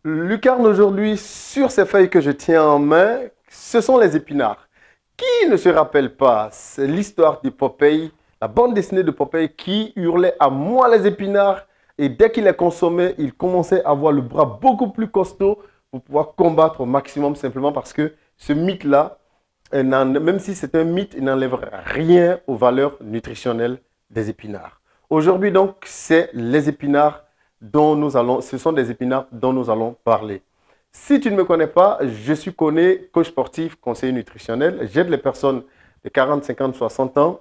Lucarne aujourd'hui, sur ces feuilles que je tiens en main, ce sont les épinards. Qui ne se rappelle pas, c'est l'histoire de Popeye, la bande dessinée de Popeye qui hurlait à moi les épinards et dès qu'il les consommait, il commençait à avoir le bras beaucoup plus costaud pour pouvoir combattre au maximum simplement parce que ce mythe-là, même si c'est un mythe, il n'enlève rien aux valeurs nutritionnelles des épinards. Aujourd'hui donc, c'est les épinards ce sont des épinards dont nous allons parler. Si tu ne me connais pas, je suis coach sportif, conseiller nutritionnel. J'aide les personnes de 40, 50, 60 ans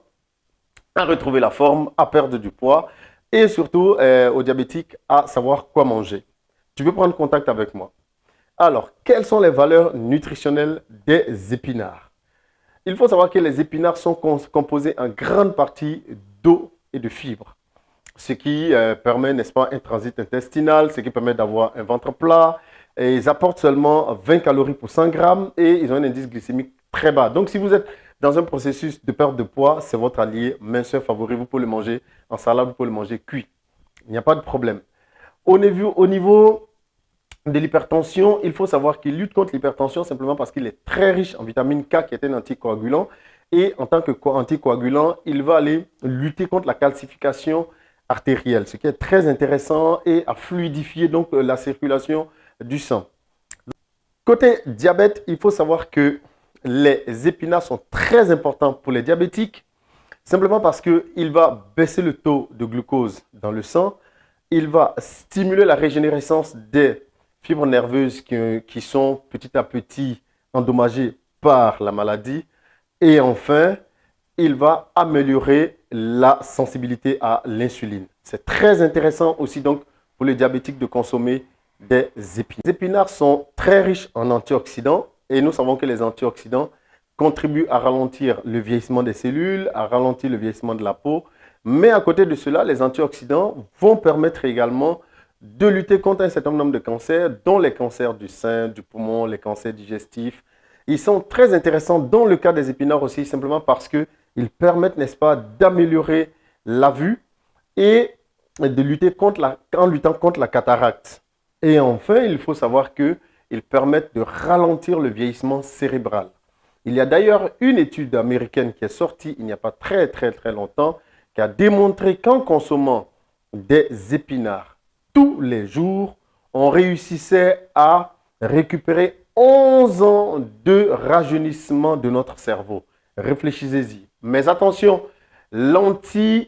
à retrouver la forme, à perdre du poids et surtout aux diabétiques à savoir quoi manger. Tu peux prendre contact avec moi. Alors, quelles sont les valeurs nutritionnelles des épinards? Il faut savoir que les épinards sont composés en grande partie d'eau et de fibres, ce qui permet, n'est-ce pas, un transit intestinal, ce qui permet d'avoir un ventre plat. Et ils apportent seulement 20 calories pour 100 grammes et ils ont un indice glycémique très bas. Donc, si vous êtes dans un processus de perte de poids, c'est votre allié minceur favori. Vous pouvez le manger en salade, vous pouvez le manger cuit. Il n'y a pas de problème. Au niveau de l'hypertension, il faut savoir qu'il lutte contre l'hypertension simplement parce qu'il est très riche en vitamine K qui est un anticoagulant. Et en tant qu'anticoagulant, il va aller lutter contre la calcification artérielle, ce qui est très intéressant et à fluidifier donc la circulation du sang. Côté diabète, il faut savoir que les épinards sont très importants pour les diabétiques, simplement parce qu'il va baisser le taux de glucose dans le sang, il va stimuler la régénérescence des fibres nerveuses qui sont petit à petit endommagées par la maladie, et enfin, il va améliorer la sensibilité à l'insuline. C'est très intéressant aussi donc pour les diabétiques de consommer des épinards. Les épinards sont très riches en antioxydants et nous savons que les antioxydants contribuent à ralentir le vieillissement des cellules, à ralentir le vieillissement de la peau. Mais à côté de cela, les antioxydants vont permettre également de lutter contre un certain nombre de cancers, dont les cancers du sein, du poumon, les cancers digestifs. Ils sont très intéressants dans le cas des épinards aussi, simplement parce qu'ils permettent, n'est-ce pas, d'améliorer la vue et de lutter en luttant contre la cataracte. Et enfin, il faut savoir qu'ils permettent de ralentir le vieillissement cérébral. Il y a d'ailleurs une étude américaine qui est sortie il n'y a pas très longtemps qui a démontré qu'en consommant des épinards tous les jours, on réussissait à récupérer 11 ans de rajeunissement de notre cerveau. Réfléchissez-y. Mais attention, l'élément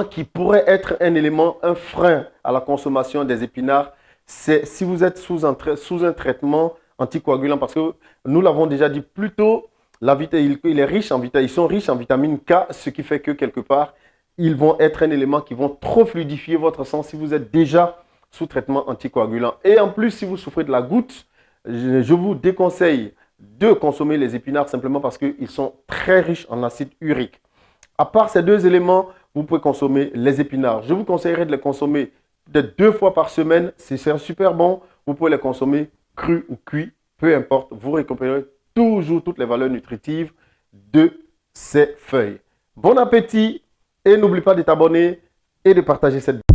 qui pourrait être un frein à la consommation des épinards, c'est si vous êtes sous un traitement anticoagulant, parce que nous l'avons déjà dit plus tôt, ils sont riches en vitamine K, ce qui fait que quelque part, ils vont être un élément qui vont trop fluidifier votre sang si vous êtes déjà sous traitement anticoagulant. Et en plus, si vous souffrez de la goutte, je vous déconseille de consommer les épinards simplement parce qu'ils sont très riches en acide urique. À part ces deux éléments, vous pouvez consommer les épinards. Je vous conseillerais de les consommer peut-être 2 fois par semaine. C'est super bon. Vous pouvez les consommer crus ou cuits, peu importe. Vous récupérez toujours toutes les valeurs nutritives de ces feuilles. Bon appétit et n'oublie pas de t'abonner et de partager cette vidéo.